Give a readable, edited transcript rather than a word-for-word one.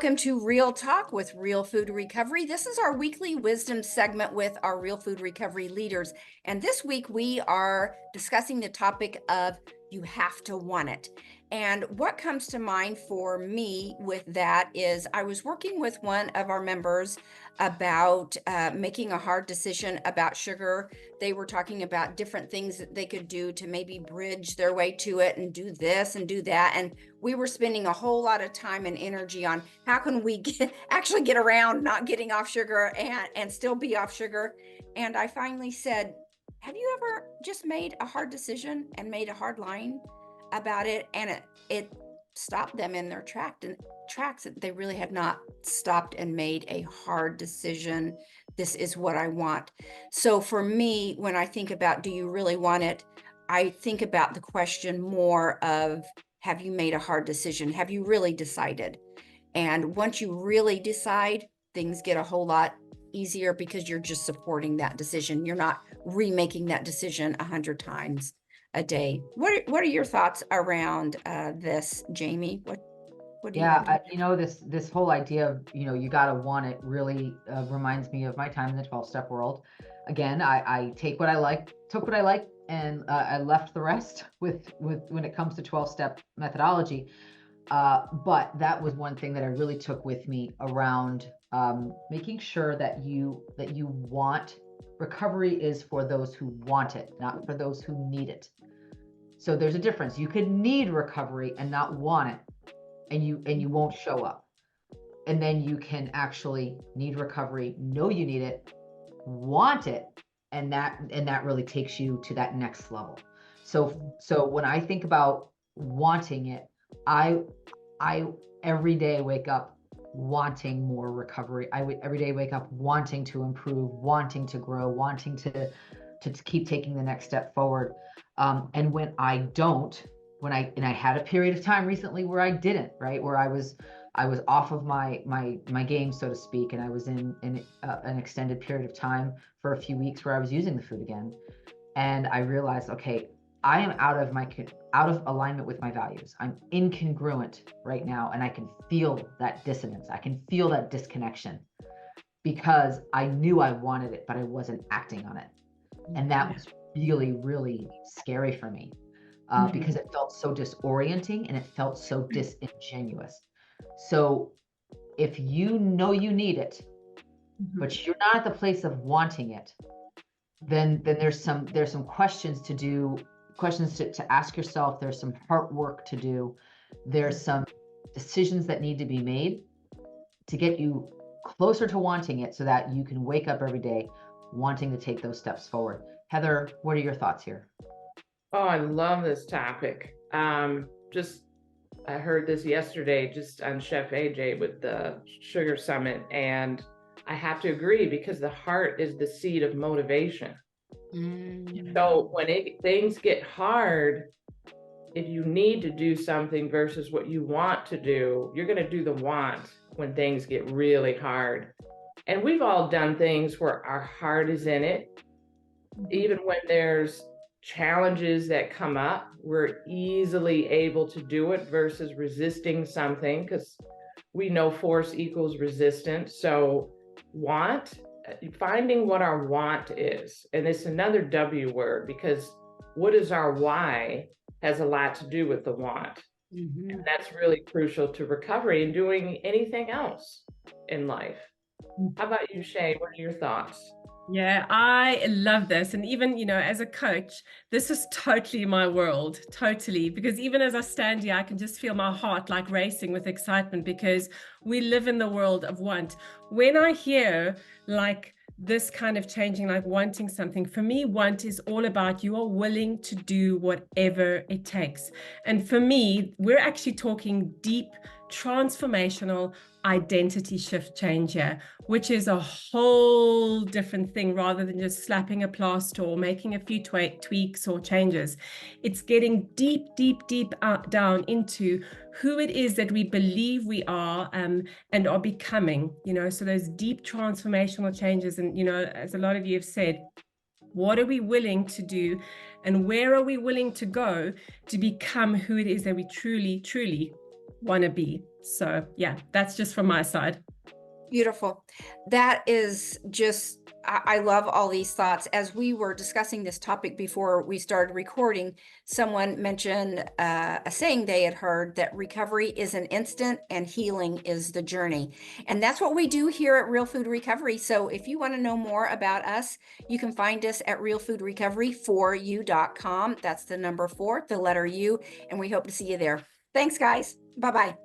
Welcome to Real Talk with Real Food Recovery. This is our weekly wisdom segment with our Real Food Recovery leaders. And this week we are discussing the topic of you have to want it. And what comes to mind for me with that is I was working with one of our members about making a hard decision about sugar. They were talking about different things that they could do to maybe bridge their way to it and do this and do that. And we were spending a whole lot of time and energy on how can we actually get around not getting off sugar and still be off sugar. And I finally said, have you ever just made a hard decision and made a hard line about it? And it stopped them in their tracks. They really had not stopped and made a hard decision. This is what I want. So for me, when I think about, do you really want it? I think about the question more of, have you made a hard decision? Have you really decided? And once you really decide, things get a whole lot easier because you're just supporting that decision. You're not remaking that decision 100 times a day. What are your thoughts around this, Jamie? What do you have to this whole idea of, you got to want it really reminds me of my time in the 12-step world. Again, I took what I like, and I left the rest with when it comes to 12-step methodology. But that was one thing that I really took with me around making sure that you want recovery is for those who want it, not for those who need it. So there's a difference. You could need recovery and not want it, and you won't show up. And then you can actually need recovery, know you need it, want it, and that really takes you to that next level. So when I think about wanting it, I every day wake up wanting more recovery. Every day wake up wanting to improve, wanting to grow, wanting to keep taking the next step forward. And when I don't, I had a period of time recently where I didn't, right? Where I was off of my game, so to speak, and I was in an extended period of time for a few weeks where I was using the food again. And I realized, okay, I am out of alignment with my values. I'm incongruent right now, and I can feel that dissonance. I can feel that disconnection because I knew I wanted it, but I wasn't acting on it. And that was really, really scary for me because it felt so disorienting and it felt so disingenuous. So if you know you need it, but you're not at the place of wanting it, then there's some questions to ask yourself. There's some heart work to do. There's some decisions that need to be made to get you closer to wanting it so that you can wake up every day wanting to take those steps forward. Heather, what are your thoughts here? Oh, I love this topic. I heard this yesterday just on Chef AJ with the Sugar Summit, and I have to agree because the heart is the seed of motivation. So when things get hard, if you need to do something versus what you want to do, you're going to do the want when things get really hard. And we've all done things where our heart is in it. Even when there's challenges that come up, we're easily able to do it versus resisting something, because we know force equals resistance. So finding what our want is, and it's another W word, because what is our why has a lot to do with the want. And that's really crucial to recovery and doing anything else in life. How about you, Shay? What are your thoughts? Yeah, I love this. And even, as a coach, this is totally my world, totally. Because even as I stand here, I can just feel my heart like racing with excitement because we live in the world of want. When I hear like this kind of changing, like wanting something, for me, want is all about you are willing to do whatever it takes. And for me, we're actually talking deep, transformational identity shift change here, which is a whole different thing rather than just slapping a plaster or making a few tweaks or changes. It's getting deep, deep, deep down into who it is that we believe we are and are becoming, so those deep transformational changes. And, as a lot of you have said, what are we willing to do and where are we willing to go to become who it is that we truly, truly want to be? So yeah, that's just from my side. Beautiful. That is just, I love all these thoughts. As we were discussing this topic before we started recording, someone mentioned a saying they had heard, that recovery is an instant and healing is the journey. And that's what we do here at Real Food Recovery. So if you want to know more about us, you can find us at realfoodrecovery4u.com. That's the number 4, the letter U, and we hope to see you there. Thanks, guys. Bye-bye.